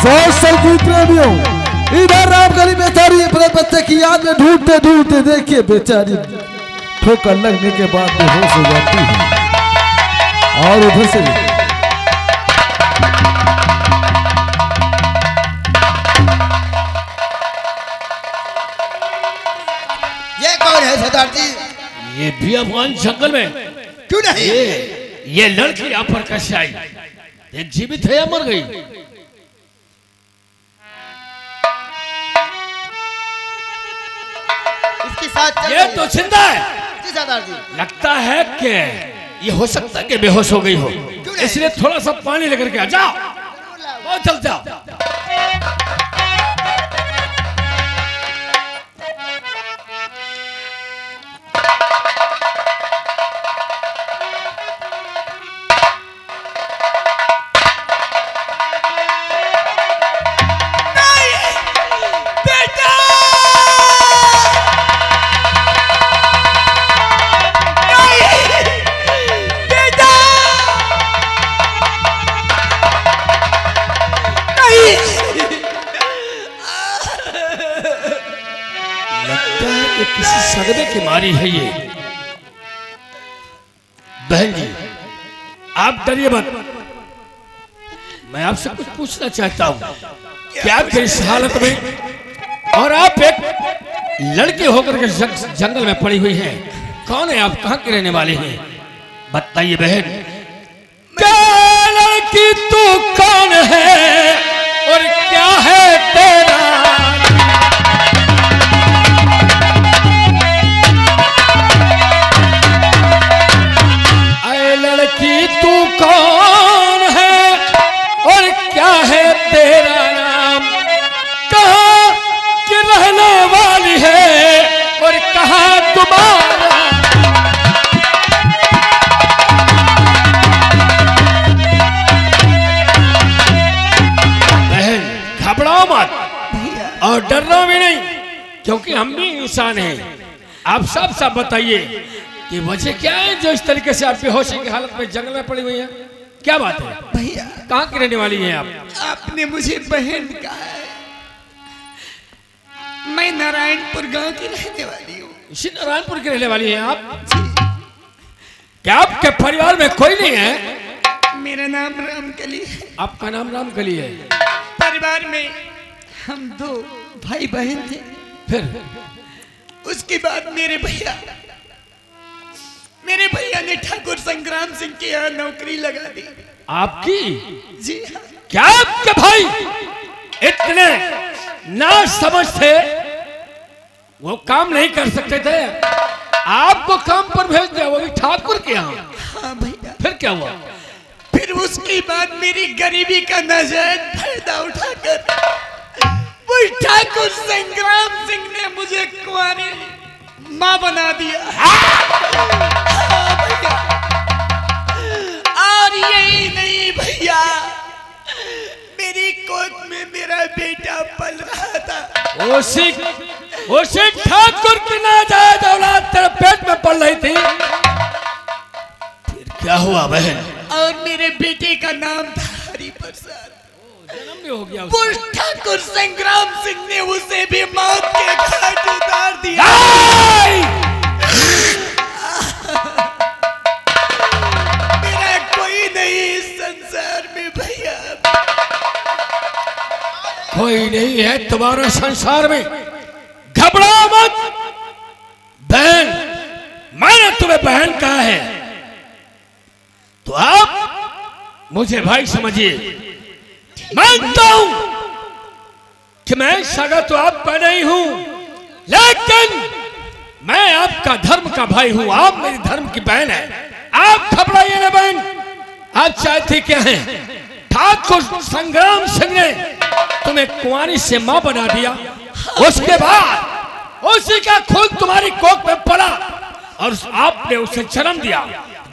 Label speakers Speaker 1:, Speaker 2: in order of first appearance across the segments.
Speaker 1: सभी प्रेमियों, इधर रामगली बेचारी अपने बच्चे की याद में ढूंढते ढूंढते देखिए बेचारी ठोकर लगने के बाद बेहोश हो जाती है। और उधर से
Speaker 2: ये कौन है सरदार जी?
Speaker 3: ये भी अफगान जंगल में
Speaker 2: क्यों नहीं?
Speaker 3: ये लड़की यहाँ पर कैसे आई? एक जीवित है या मर गई?
Speaker 2: इसके साथ
Speaker 3: ये तो जिंदा है।
Speaker 2: जी सरदार जी।
Speaker 3: लगता है कि ये हो सकता है कि बेहोश हो गई हो, इसलिए थोड़ा सा पानी लेकर के आ जाओ। बहुत जल्द जाओ। किसी सदमे की मारी है ये। बहन जी आप डरिए मत, मैं आपसे कुछ पूछना चाहता हूँ कि आप इस हालत में और आप एक लड़के होकर के जंगल में पड़ी हुई हैं, कौन है आप, कहाँ के रहने वाले हैं? बताइए बहन, क्या लड़की तू कौन है और क्या है तेरा? लड़की तू कौन है और क्या है तेरा नाम? कहाँ की रहने वाली है और कहाँ तुम्हारा? बहन घबराओ मत और डरना भी नहीं, क्योंकि हम भी इंसान हैं। आप सब बताइए कि वजह क्या है जो इस तरीके से आप बेहोशी की हालत में जंगल में पड़ी हुई है? क्या बात है
Speaker 2: भैया?
Speaker 3: कहाँ की रहने वाली हैं आप?
Speaker 2: आपने मुझे बहन कहा है, मैं नारायणपुर गांव की रहने वाली हूँ।
Speaker 3: इसी नारायणपुर की रहने वाली हैं आप? क्या आपके परिवार में कोई नहीं है?
Speaker 2: मेरा नाम रामकली है।
Speaker 3: आपका नाम रामकली है?
Speaker 2: परिवार में हम 2 भाई बहन थे।
Speaker 3: फिर
Speaker 2: उसके बाद मेरे भैया ने ठाकुर संग्राम सिंह के यहाँ नौकरी लगा दी।
Speaker 3: आपकी?
Speaker 2: जी हाँ।
Speaker 3: क्या आपके भाई इतने ना समझ थे, वो काम नहीं कर सकते थे, आपको काम पर भेज दिया, वो भी ठाकुर के यहाँ?
Speaker 2: हाँ भैया।
Speaker 3: फिर क्या हुआ?
Speaker 2: फिर उसके बाद मेरी गरीबी का नाजायज फायदा उठाकर वो ठाकुर संग्राम सिंह ने मुझे कुंवारी माँ बना दिया। भैया, और यही नहीं भैया, मेरी कोख में मेरा बेटा पल रहा था।
Speaker 3: उसी ठाकुर की नाजायज औलाद तेरे पेट में पल रही थी। फिर क्या हुआ बहन?
Speaker 2: और मेरे बेटे का नाम था हरि प्रसाद।
Speaker 3: जन्म भी हो गया।
Speaker 2: ठाकुर संग्राम सिंह ने उसे भी मौत के घाट उतार दिया। मेरा कोई नहीं इस संसार में भैया।
Speaker 3: कोई नहीं है तुम्हारे संसार में, घबराओ मत बहन, मैंने तुम्हें बहन कहा है तो आप मुझे भाई समझिए। मानता हूं कि मैं सगा तो आपका नहीं हूं, लेकिन मैं आपका धर्म का भाई हूं, आप मेरी धर्म की बहन है। आप घबराइए ना बहन, आप चाहते क्या हैं? ठाकुर संग्राम सिंह ने तुम्हें कुंवारी से मां बना दिया, उसके बाद उसी का खून तुम्हारी कोख में पड़ा और आपने उसे जन्म दिया।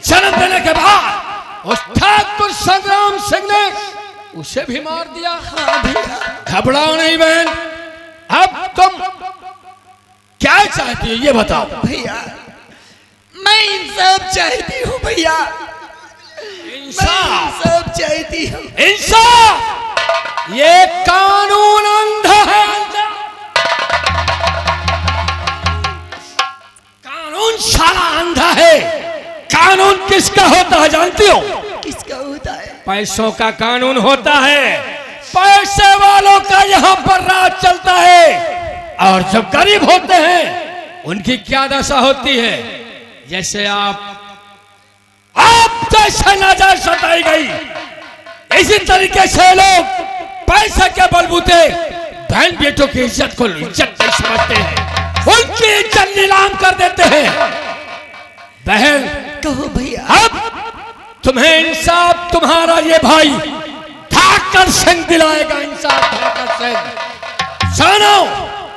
Speaker 3: जन्म देने के बाद उस ठाकुर संग्राम सिंह ने उसे भी मार दिया। घबराओ नहीं बहन, अब तुम क्या चाहती हो ये बताओ।
Speaker 2: भैया मैं इंसाफ चाहती हूँ भैया,
Speaker 3: इंसाफ
Speaker 2: सब चाहती हूँ।
Speaker 3: इंसाफ ये कानून अंधा है, अंधा। कानून साला अंधा है। कानून किसका होता है जानती हो?
Speaker 2: किसका होता है?
Speaker 3: पैसों का कानून होता है। पैसे वालों का यहाँ पर राज चलता है। और जब गरीब होते हैं उनकी क्या दशा होती है? जैसे आप जैसे नजर सताई गई, इसी तरीके से लोग पैसे के बलबूते बहन बेटों की इज्जत को इज्जत नहीं समझते हैं, उनकी इज्जत नीलाम कर देते हैं। बहन
Speaker 2: कहो भैया।
Speaker 3: अब तुम्हें इंसाफ तुम्हारा ये भाई ठाकर सिंह दिलाएगा। इंसाफ ठाकर सिंह। सुनो,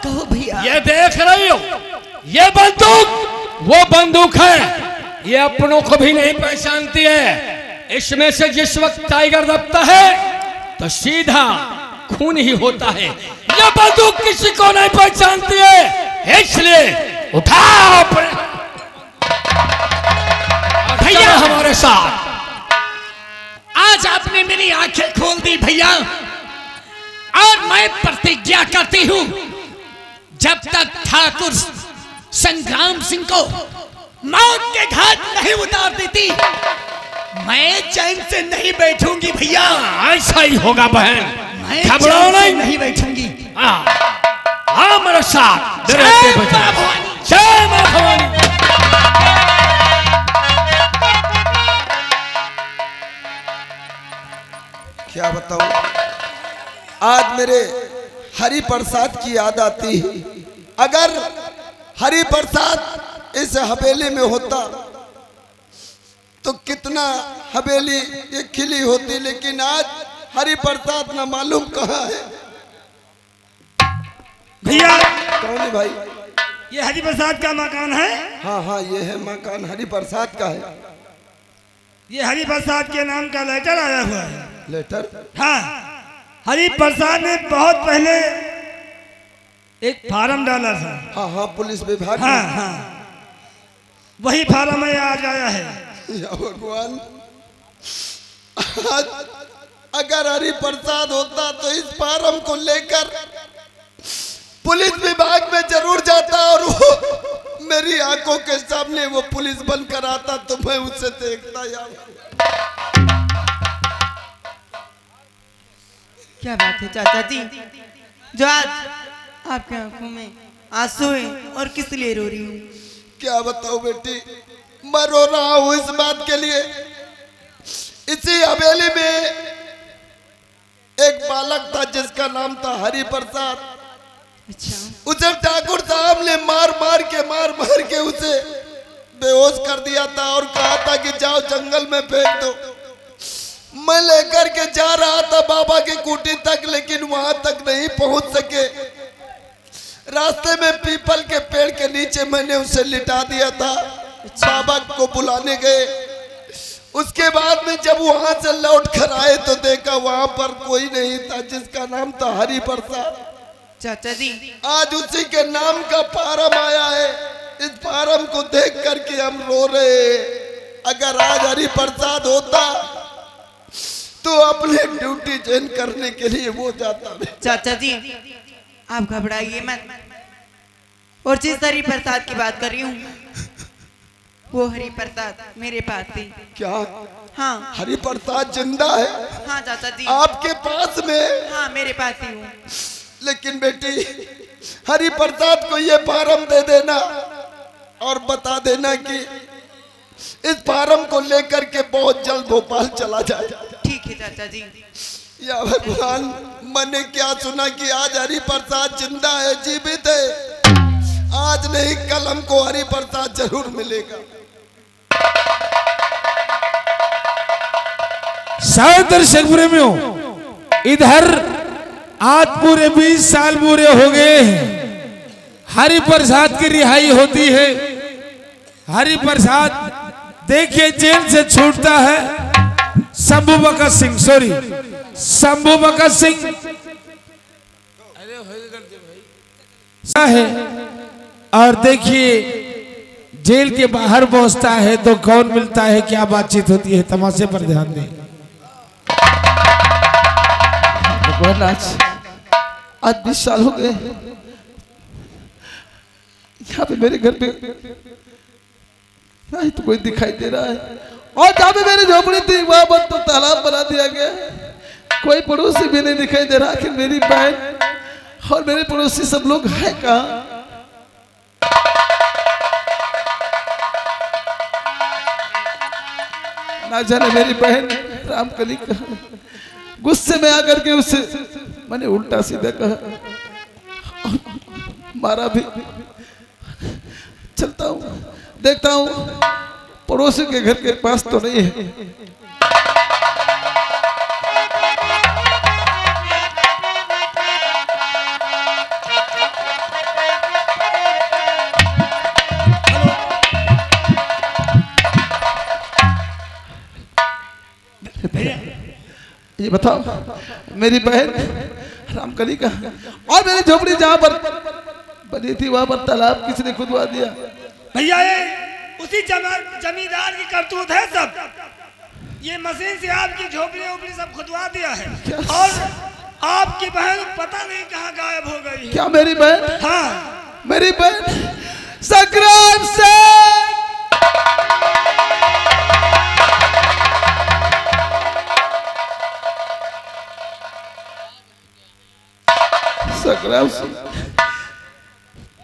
Speaker 2: कहो भैया।
Speaker 3: ये देख रही हो, ये बंदूक वो बंदूक है, ये अपनों को भी नहीं पहचानती है। इसमें से जिस वक्त टाइगर दबता है तो सीधा खून ही होता है। ये बंदूक किसी को नहीं पहचानती है, इसलिए उठाओ भैया हमारे साथ।
Speaker 2: आज आपने मेरी आंखें खोल दी भैया, और मैं प्रतिज्ञा करती हूं, जब तक ठाकुर संग्राम सिंह को मौत के घाट नहीं उतार देती, मैं चैन से नहीं बैठूंगी भैया।
Speaker 3: ऐसा ही होगा बहन,
Speaker 2: मैं
Speaker 3: घबराओ
Speaker 2: चैन से नहीं बैठूंगी।
Speaker 3: हाँ मेरे साथ।
Speaker 2: जय मां भवानी।
Speaker 3: जय मां भवानी।
Speaker 4: क्या बताऊं, आज मेरे हरि प्रसाद की याद आती है। अगर हरि प्रसाद इस हवेली में होता तो कितना हवेली ये खिली होती, लेकिन आज हरि प्रसाद न मालूम कहाँ है।
Speaker 5: भैया
Speaker 4: कौन है भाई?
Speaker 5: ये हरि प्रसाद का मकान है।
Speaker 4: हाँ हाँ, ये है मकान हरि प्रसाद का है।
Speaker 5: ये हरि प्रसाद के नाम का लेटर आया हुआ है।
Speaker 4: लेटर?
Speaker 5: हाँ, हरि प्रसाद ने बहुत पहले एक फार्म डाला था।
Speaker 4: हाँ हाँ, पुलिस विभाग।
Speaker 5: हाँ हाँ, वही फार्म में आज आया है।
Speaker 4: या भगवान, आज अगर हरि प्रसाद होता तो इस फार्म को लेकर पुलिस विभाग में जरूर जाता, और वो मेरी आंखों के सामने वो पुलिस बनकर आता तो मैं उसे देखता। यार
Speaker 6: क्या बात है चाचा जी, जो आज आपके आंखों में आंसू है, और किस लिए रो रही हूँ?
Speaker 4: क्या बताऊं बेटी, मैं रो रहा हूं इस बात के लिए, इसी हवेली में एक बालक था जिसका नाम था हरि प्रसाद।
Speaker 6: अच्छा।
Speaker 4: उसे ठाकुर साहब ने मार मार के उसे बेहोश कर दिया था, और कहा था कि जाओ जंगल में फेंक दो। मैं लेकर के जा रहा था बाबा की कुटी तक, लेकिन वहां तक नहीं पहुंच सके। रास्ते में पीपल के पेड़ के नीचे मैंने उसे लिटा दिया था। बाबा को बुलाने गए, उसके बाद में जब वहां से लौट कर आए तो देखा वहां पर कोई नहीं था जिसका नाम था हरि प्रसाद।
Speaker 6: चाचा जी,
Speaker 4: आज उसी के नाम का फार्म आया है। इस फार्म को देख करके हम रो रहे हैं। अगर आज हरि प्रसाद होता तो अपने ड्यूटी ज्वाइन करने के लिए वो जाता।
Speaker 6: चाचा जी आप घबराइए मत, और जिस हरि प्रसाद की बात कर रही हूँ वो हरि प्रसाद मेरे पास थी।
Speaker 4: क्या?
Speaker 6: हाँ।
Speaker 4: हरि प्रसाद जिंदा है?
Speaker 6: हाँ चाचा जी।
Speaker 4: आपके पास में?
Speaker 6: हाँ मेरे पास ही हूँ।
Speaker 4: लेकिन बेटी, हरि प्रसाद को ये फार्म दे देना और बता देना कि इस फार्म को लेकर के बहुत जल्द भोपाल चला जाए।
Speaker 6: ठीक है चाचा जी।
Speaker 4: या भगवान, मैंने क्या सुना कि आज हरि प्रसाद जिंदा है, जीवित है। आज नहीं कल हमको हरि प्रसाद जरूर मिलेगा।
Speaker 1: शायद दर्शक प्रेमियों, इधर आज पूरे 20 साल पूरे हो गए हैं। हरि प्रसाद की रिहाई होती है। हरि प्रसाद देखिए जेल से छूटता है। शंभू बका सिंह, सॉरी शंभू बका सिंह है, और देखिए जेल के बाहर पहुंचता है तो कौन मिलता है, क्या बातचीत होती है, तमाशे पर ध्यान दें। भगवान आज 20 साल हो गए यहाँ पे मेरे घर पे नहीं तो कोई दिखाई दे रहा है, और जहाँ पे मेरी झोपड़ी थी वहां पर तो तालाब बना दिया गया, कोई पड़ोसी भी नहीं दिखाई दे रहा। आखिर मेरी बहन और मेरे पड़ोसी सब लोग हैं कहाँ? ना जाने मेरी बहन रामकली कहाँ। गुस्से में आकर के उससे मैंने उल्टा सीधा कहा, मारा भी। चलता हूँ, देखता हूँ पड़ोसी के घर के पास तो नहीं है। ये बताओ मेरी बहन रामकली का, और मेरी झोपड़ी जहाँ पर बनी थी वहां पर तालाब किसने खुदवा दिया?
Speaker 5: भैया ये उसी जमींदार की करतूत है सब। ये मशीन से आपकी झोपड़ी उपड़ी सब खुदवा दिया है, और आपकी बहन पता नहीं कहाँ गायब हो गई।
Speaker 1: क्या मेरी बहन?
Speaker 5: हाँ
Speaker 1: मेरी बहन संग्राम से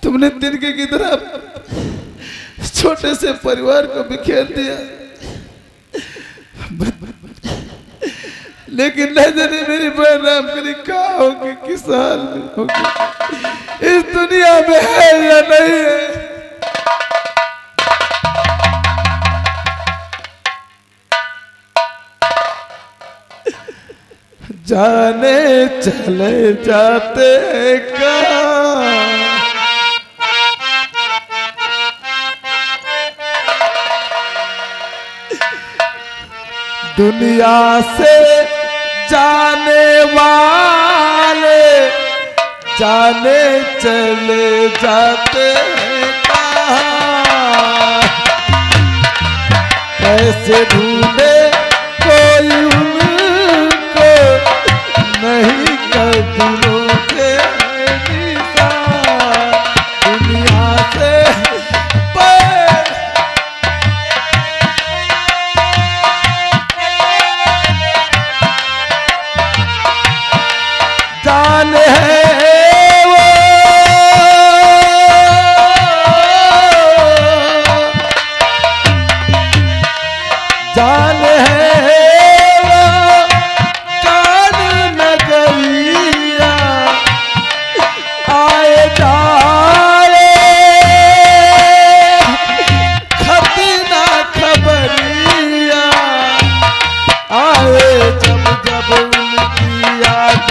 Speaker 1: तुमने तिनके की तरह छोटे से परिवार को बिखेर दिया, लेकिन न जाने मेरी बहन रामकली कहाँ होगी, किस हाल में होगी, इस दुनिया में है या नहीं है। जाने चले जाते कहाँ, दुनिया से जाने वाले जाने चले जाते कहाँ, कैसे ढूंढे कोई उनको नहीं कदमों के निशान, दुनिया से जान है वो जान है वो कान नगरिया, आए जाए खत ना खबरिया, आए जब जब उनकी याद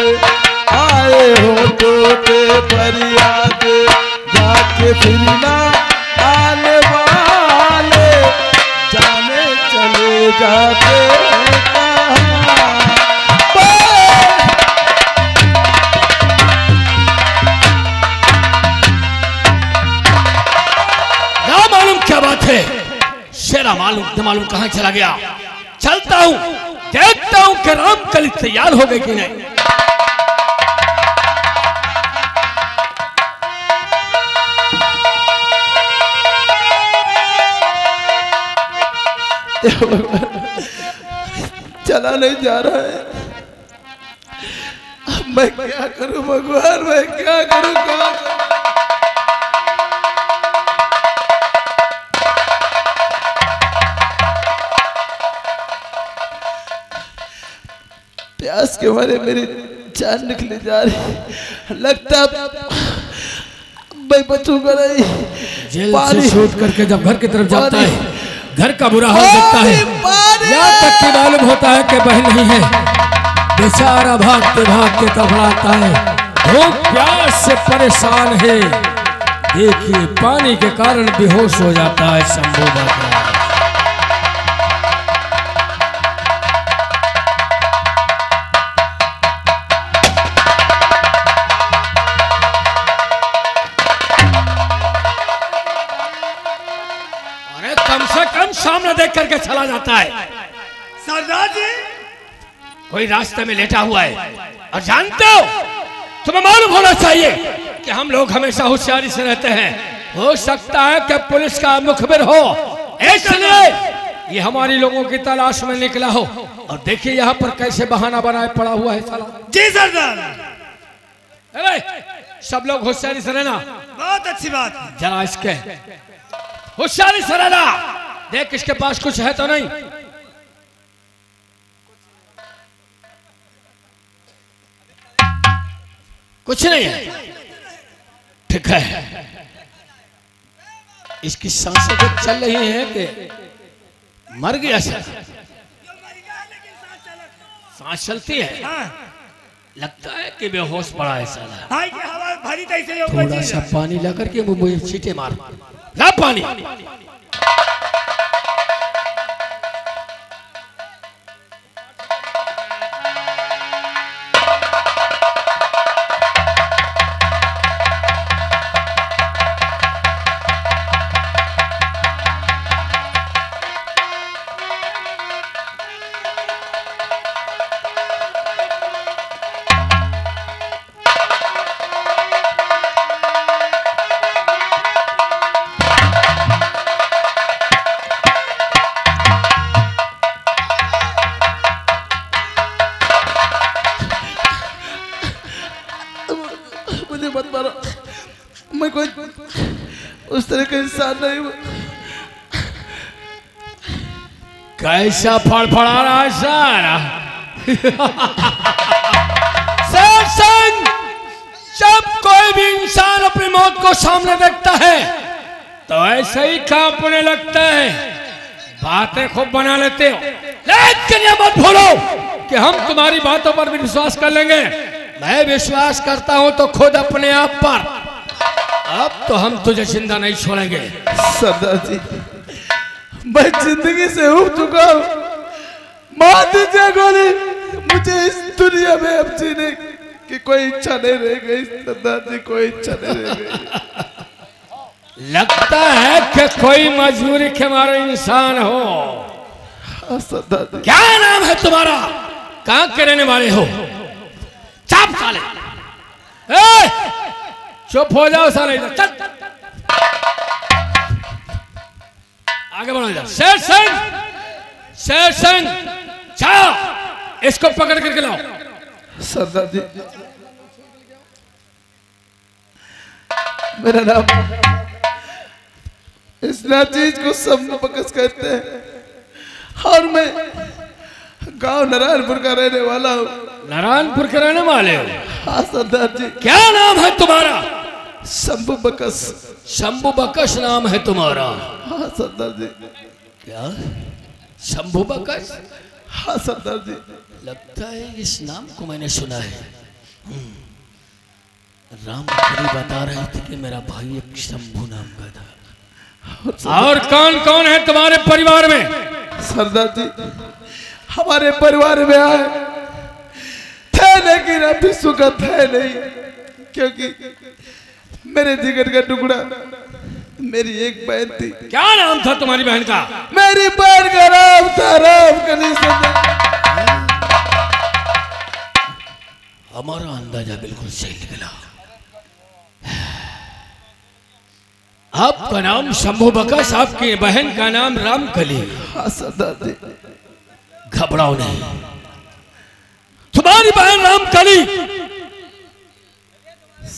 Speaker 1: आए हो तो फरियाद, जाके फिरना आने वाले जाने चले जाते
Speaker 3: ना मालूम क्या बात है, शेरा मालूम न मालूम कहां चला गया। चलता हूं, देखता हूं कि रामकली तैयार हो गई कि नहीं।
Speaker 1: चला नहीं जा रहा है, अब मैं क्या करूं भगवान, मैं क्या करूं, क्या करूं? प्यास के मारे मेरी जान निकली जा रही, लगता मैं बचूंगा नहीं।
Speaker 3: जेल से छूट करके जब घर की तरफ जाता है, घर का बुरा हाल देखता है, यहाँ तक कि मालूम होता है कि बहन नहीं है, बेचारा भागते भागते तड़फड़ाता है, भूख प्यास से परेशान है। देखिए पानी के कारण बेहोश हो जाता है शंभू बाबा। कम से कम सामने देख करके चला जाता है।
Speaker 5: सरदार जी
Speaker 3: कोई रास्ते में लेटा हुआ है। और जानते हो, तुम्हें मालूम होना चाहिए कि हम लोग हमेशा होशियारी से रहते हैं। हो सकता है कि पुलिस का मुखबिर हो, इसलिए ये हमारी लोगों की तलाश में निकला हो। और देखिए यहाँ पर कैसे बहाना बनाए पड़ा हुआ है साला।
Speaker 5: जी सरदार।
Speaker 3: अरे सब लोग होशियारी से रहना।
Speaker 5: बहुत अच्छी बात।
Speaker 3: जरा इसके होशियारी से रहना। देख इसके पास कुछ है तो नहीं। कुछ नहीं है, ठीक है। इसकी सांसें तो चल रही हैं कि मर गया सर। सांस चलती है।
Speaker 5: हाँ।
Speaker 3: लगता है कि बेहोश पड़ा है साला।
Speaker 5: हाँ, ये हवा भरी तैसे ही
Speaker 3: थोड़ा सा पानी ला करके वो मुझे छींटे मार। ला पानी।
Speaker 1: मत मारो, मैं कोई उस तरह का इंसान नहीं हूँ।
Speaker 3: कैसा फड़फड़ा रहा है सारा। सत्संग, जब कोई भी इंसान अपनी मौत को सामने देखता है तो ऐसे ही कांपने लगता है। बातें खूब बना लेते हो, लेकिन ये मत भूलो कि हम तुम्हारी बातों पर भी विश्वास कर लेंगे। मैं विश्वास करता हूं तो खुद अपने आप पर। अब तो हम तुझे जिंदा नहीं छोड़ेंगे।
Speaker 1: सरदार जी, मैं जिंदगी से उब चुका हूँ। मार दीजिए गोली, मुझे इस दुनिया में अब जीने की कोई इच्छा नहीं रह गई। सरदार जी, कोई इच्छा नहीं रह गई।
Speaker 3: लगता है कि कोई मजबूरी के मारे इंसान हो।
Speaker 1: हाँ सरदार जी।
Speaker 3: क्या नाम है तुम्हारा? कहाँ के रहने वाले हो? चाप साले। चुप हो जाओ साले, इधर चल। आगे बढ़ो इधर। शेर सिंह, शेर सिंह, जाओ इसको पकड़ करके लाओ।
Speaker 1: सरदार जी, मेरा नाम इस चीज को शंभू बकस कहते हैं और मैं गांव नारायणपुर का रहने वाला हूँ।
Speaker 3: नारायणपुर के रहने वाले हो?
Speaker 1: हाँ सरदार जी।
Speaker 3: क्या नाम है तुम्हारा?
Speaker 1: शंभू बकस।
Speaker 3: शंभू बकस नाम है तुम्हारा?
Speaker 1: हाँ सरदार जी।
Speaker 3: क्या शंभू बकस?
Speaker 1: हाँ सरदार जी।
Speaker 3: लगता है इस नाम को मैंने सुना है। राम कभी बता रहे थे कि मेरा भाई एक शंभू नाम का था। और कौन कौन है तुम्हारे परिवार में?
Speaker 1: सरदार जी, हमारे परिवार में आए थे लेकिन अभी सुखद है नहीं, क्योंकि मेरे जिगर का टुकड़ा मेरी एक बहन थी।
Speaker 3: क्या नाम था तुम्हारी बहन का?
Speaker 1: मेरी बहन का नाम था राम कली।
Speaker 3: हमारा अंदाजा बिल्कुल सही निकला। आपका नाम शंभू बकस, आपकी बहन का नाम रामकली।
Speaker 1: हाँ सरदार जी।
Speaker 3: घबराओ नहीं, तुम्हारी बहन रामकली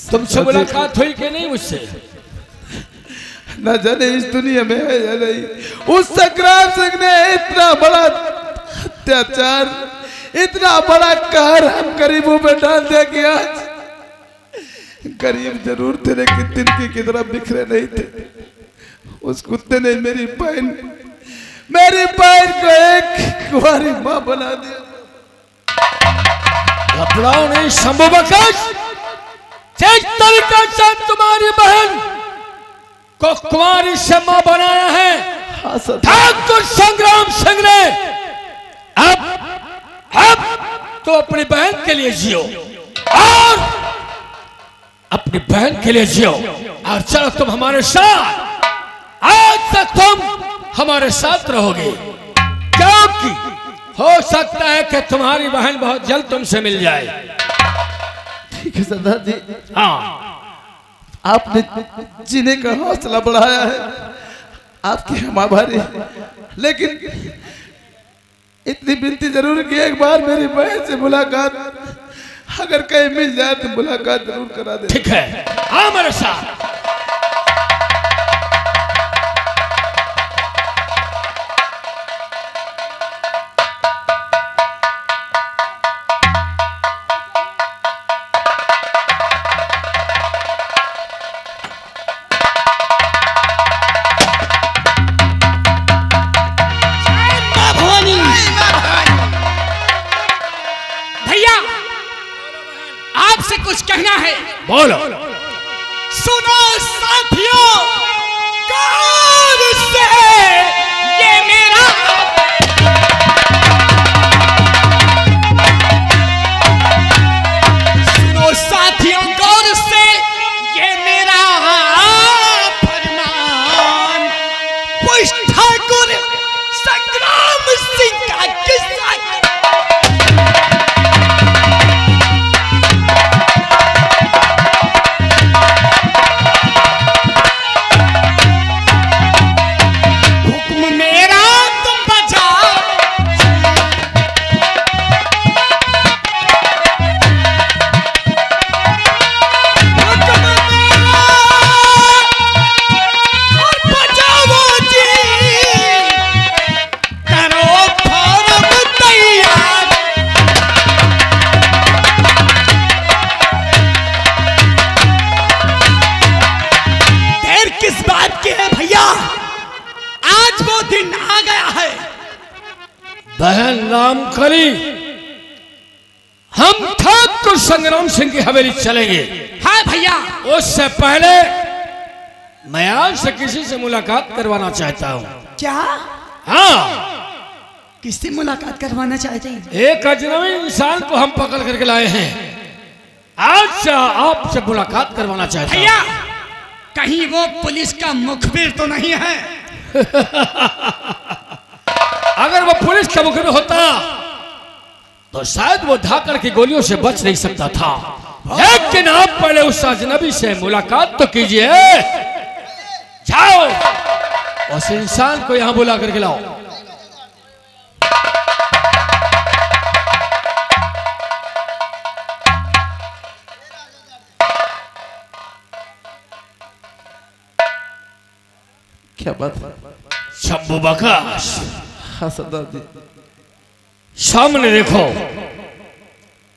Speaker 3: तुमसे मुलाकात हुई कि नहीं मुझसे?
Speaker 1: न जाने इस दुनिया में है या नहीं। उस संग्राम सिंह ने इतना बड़ा अत्याचार, इतना बड़ा कहर हम गरीबों में डाल दिया कि आज गरीब जरूर थे लेकिन तिनके की तरह बिखरे नहीं थे। उस कुत्ते ने मेरी बहन को एक कुंवारी मां बना दिया।
Speaker 3: घबराओ नहीं शंभू बकस, जिस तरीके से तुम्हारी बहन को कुंवारी से मां बनाया है,
Speaker 1: हाँ सर।
Speaker 3: ठाकुर संग्राम सिंह ने अब तो अपनी बहन के लिए जियो और अपनी बहन के लिए जियो। और चलो तुम हमारे साथ, आज तक तुम हमारे साथ रहोगे, क्योंकि हो सकता है कि तुम्हारी बहन बहुत जल्द तुमसे मिल जाए।
Speaker 1: ठीक है सरदार जी,
Speaker 3: हाँ,
Speaker 1: आपने जीने का हौसला बढ़ाया है, आपके हम आभारी हैं। लेकिन इतनी विनती जरूर की एक बार मेरी बहन से मुलाकात अगर कहीं मिल जाए तो मुलाकात जरूर करा दे।
Speaker 3: ठीक है, हाँ मेरे साथ।
Speaker 2: भैया आपसे कुछ कहना है।
Speaker 3: बोलो।
Speaker 2: सुनो साथियों, गौर से ये मेरा सुनो साथियों, गौर से ये मेरा फरमान कुछ ठाकुर संग्राम सिंह का किस्सा।
Speaker 3: बहन रामकली, हम ठाकुर संग्राम सिंह की हवेली चलेंगे।
Speaker 2: हाँ भैया।
Speaker 3: उससे पहले मैं आपसे किसी से मुलाकात करवाना चाहता हूँ।
Speaker 2: क्या?
Speaker 3: हाँ,
Speaker 2: किससे मुलाकात करवाना चाहते हैं?
Speaker 3: एक अजनबी इंसान को हम पकड़ करके लाए हैं, आज आपसे मुलाकात करवाना चाहता हूँ।
Speaker 2: भैया, कहीं वो पुलिस का मुखबिर तो नहीं है?
Speaker 3: अगर वो पुलिस का मुखबिर होता तो शायद वो धाकड़ की गोलियों से बच नहीं सकता था। लेकिन आप पहले उस अजनबी से मुलाकात तो कीजिए। जाओ, उस इंसान को यहां बुला करके लाओ।
Speaker 1: क्या बात है?
Speaker 3: शंभू बकाश,
Speaker 1: हाँ सरदार जी।
Speaker 3: सामने देखो,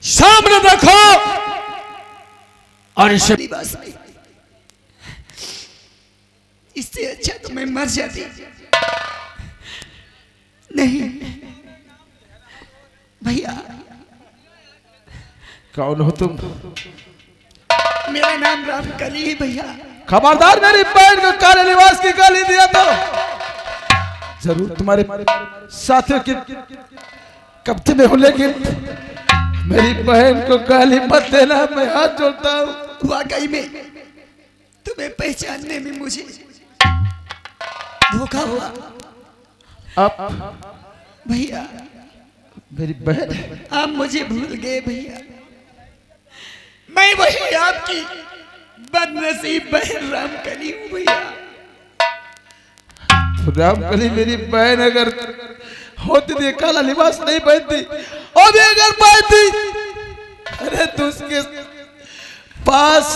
Speaker 3: सामने देखो। और इसे
Speaker 2: इससे अच्छा तो मैं मर जाती। नहीं भैया।
Speaker 1: कौन हो तुम?
Speaker 2: मेरा नाम रामकली है भैया।
Speaker 1: खबरदार, मेरी बहन को काले लिबास की गाली दिया तो जरूर तुम्हारे साथियों की कब्जे में हो, लेकिन मेरी बहन को गाली मत देना, मैं हाथ जोड़ता हूँ।
Speaker 2: वाकई में तुम्हें पहचानने में मुझे धोखा हुआ।
Speaker 1: आप
Speaker 2: भैया,
Speaker 1: मेरी बहन,
Speaker 2: आप मुझे भूल गए भैया। मैं वही आपकी बदनसीब बहन रामकली हूँ भैया।
Speaker 1: रामकली मेरी बहन अगर होती थी काला लिबास नहीं पहनती, और भी अगर पहनती, अरे तो उसके पास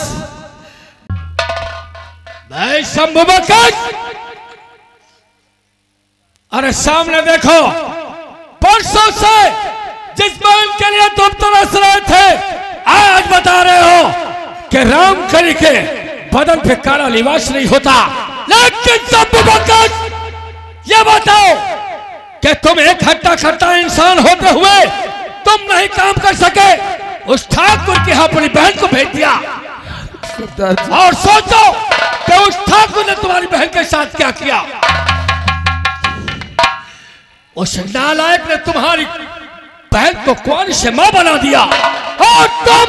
Speaker 3: नहीं। शंभू बकाश, अरे सामने देखो, परसों से जिस बहन के लिए तुम तरस रहे थे, आज बता रहे हो कि रामकली के बदन पे काला लिबास नहीं होता। लेकिन शंभू बकाश, ये बताओ कि तुम एक हट्टा खट्टा इंसान होते हुए तुम नहीं काम कर सके, उस ठाकुर की अपनी बहन को भेज दिया। और सोचो कि उस ठाकुर ने तुम्हारी बहन के साथ क्या किया। उस नालायक ने तुम्हारी बहन को कुंवारी से मां बना दिया, और तुम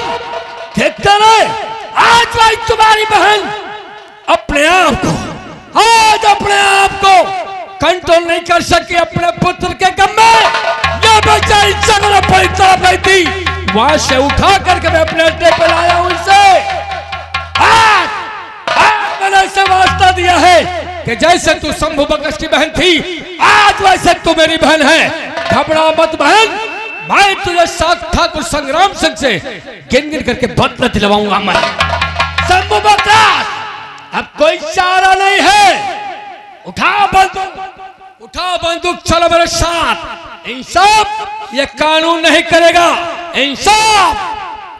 Speaker 3: देखते रहे। आज भाई तुम्हारी बहन अपने आप को कंट्रोल नहीं कर सकी अपने पुत्र के गम में, ये बेचारी जगह पर तड़प रही थी, वहां से उठा करके मैं अपने अड्डे पर लाया हूं इसे। मैंने इसे वास्ता दिया है कि जैसे तू शंभू बकस की बहन थी, आज वैसे तू मेरी बहन है। घबरा मत बहन, मैं तुझे साथ ठाकुर संग्राम सिंह से गिन गिन करके बदला दिलवाऊंगा मैं। शंभू बकस, अब कोई चारा नहीं है, उठा बंदूक, चलो मेरे साथ। इंसाफ ये कानून नहीं करेगा, इंसाफ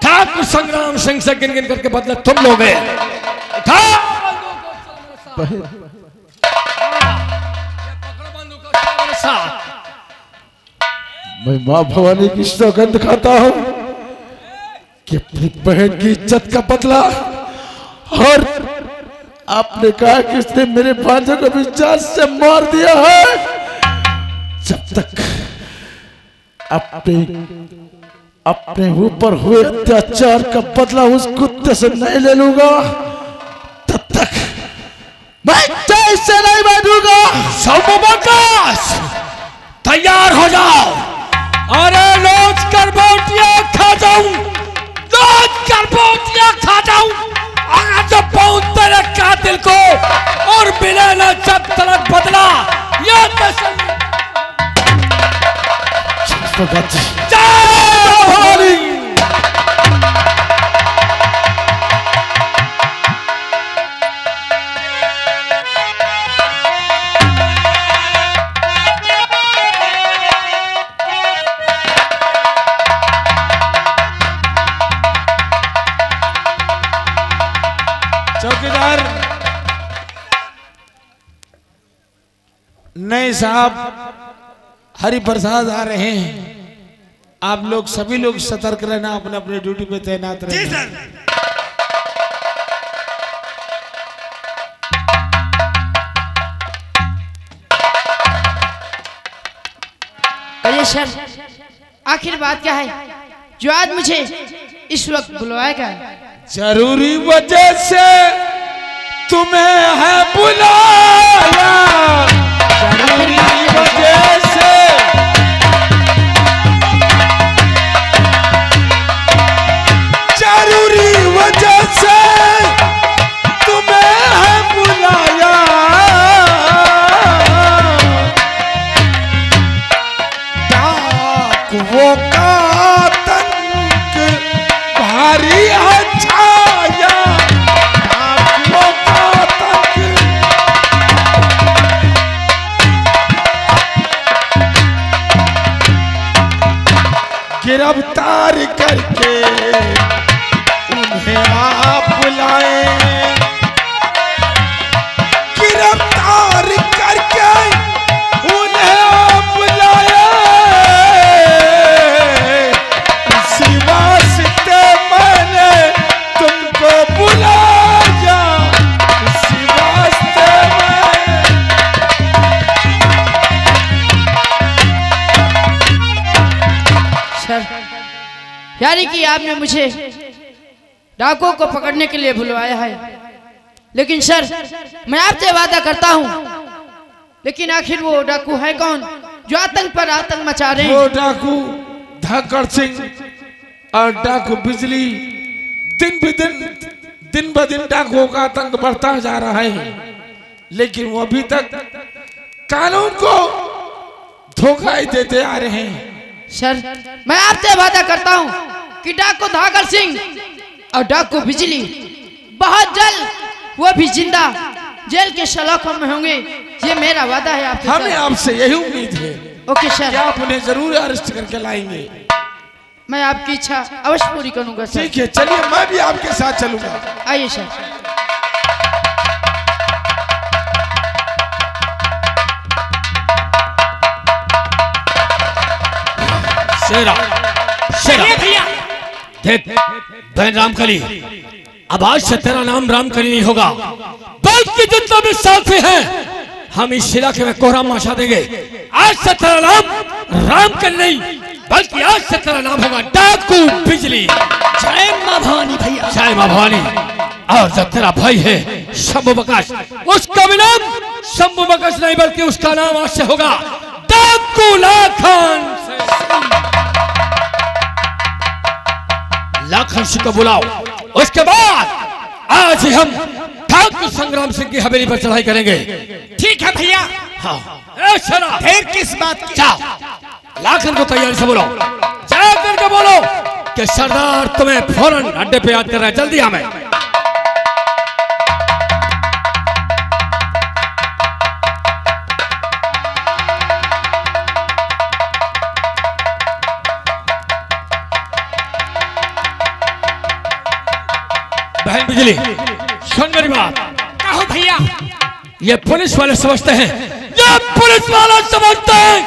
Speaker 3: ठाकुर संग्राम सिंह से गिन गिन करके बदला तुम लोगे। उठा
Speaker 1: मैं माँ भवानी की सौगंध खाता हूँ कि अपनी बहन की इज्जत का बदला, और आपने कहा कि उसने मेरे भांजे को भी जान से मार दिया है, जब तक अपने ऊपर हुए अत्याचार का बदला उस कुत्ते से नहीं ले लूंगा, तब तक मैं चैन से नहीं बैठूंगा।
Speaker 3: शंभू बकस, तैयार हो जाओ। अरे रोज कर बोटियां खा जाऊं, अगर जब पहुंच तेरे कातिल को और मिले ना जब तलक बदला, ये
Speaker 7: चौकीदार नए साहब हरि प्रसाद आ रहे हैं, आप लोग सभी लोग सतर्क रहना, अपने अपने ड्यूटी पे तैनात रहना। जी सर।
Speaker 8: अरे सर, आखिर बात क्या है जो आज मुझे इस वक्त बुलवाएगा?
Speaker 7: जरूरी वजह से तुम्हें है बुलाया, जरूरी वजह से, जरूरी वजह से तुम्हें है बुलाया। डाकुओं का आतंक भारी छाया, डाकुओं का आतंक, गिरफ्तार करके उन्हें आप बुलाए, गिरफ्तार करके उन्हें आप बुलाए। इसी वास्ते मैंने तुमको बुलाया, इसी वास्ते
Speaker 8: सर, यानी कि आपने मुझे डाकुओं को पकड़ने के लिए बुलवाया है, लेकिन सर मैं आपसे वादा करता हूँ, लेकिन आखिर वो डाकू है कौन जो आतंक पर आतंक मचा रहे हैं?
Speaker 7: वो डाकू धाकड़ सिंह और डाकू बिजली, दिन ब दिन डाकुओं का आतंक बढ़ता जा रहा है, लेकिन वो अभी तक कानून को धोखा ही देते आ रहे हैं।
Speaker 8: सर मैं आपसे वादा करता हूँ कि डाकू धाकड़ सिंह और डाकू बिजली बहुत जल्द वो भी जिंदा जेल के सलाखों में होंगे, ये मेरा वादा है आपसे।
Speaker 7: हमें आपसे यही उम्मीद है।
Speaker 8: ओके सर,
Speaker 7: आप उन्हें जरूर अरेस्ट करके लाएंगे।
Speaker 8: मैं आपकी इच्छा अवश्य पूरी करूंगा सर।
Speaker 7: ठीक है, चलिए मैं भी आपके साथ चलूंगा।
Speaker 8: आइए सर।
Speaker 3: शेरा, शेरा भैया, देख बहन रामकली, अब आज से तेरा नाम रामकली नहीं होगा, बल्कि जितना भी साथी हैं हम इस इलाके में कोहराम मचा देंगे। आज से तेरा नाम रामकली नहीं, बल्कि आज से तेरा नाम होगा डाकू बिजली।
Speaker 2: जय मां भवानी भैया,
Speaker 3: जय मां भवानी। और जब तेरा भाई है शंभू बकस, उसका भी नाम शंभू मगज नहीं बल्कि उसका नाम आज से होगा डाकू लाखन। लाखन सिंह को बुलाओ, उसके बाद आज ही हम ठाकुर संग्राम सिंह की हवेली पर चढ़ाई करेंगे।
Speaker 2: ठीक है भैया।
Speaker 3: हाँ
Speaker 2: फिर किस बात की?
Speaker 3: लाखन को तैयारी से बोलो, जाकर के बोलो कि सरदार तुम्हें फौरन अड्डे पे याद कर रहा है, जल्दी हमें। बहन बिजली सुन मेरी बात।
Speaker 2: कहो भैया।
Speaker 3: ये पुलिस वाले समझते हैं, ये पुलिस वाले समझते हैं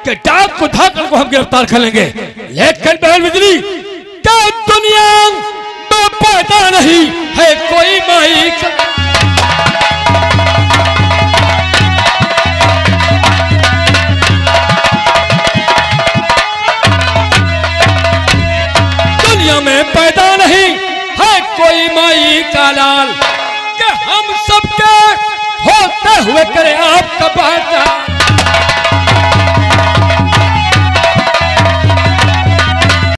Speaker 3: कि डाक को धाकल को हम गिरफ्तार कर लेंगे, लेकिन बहन बिजली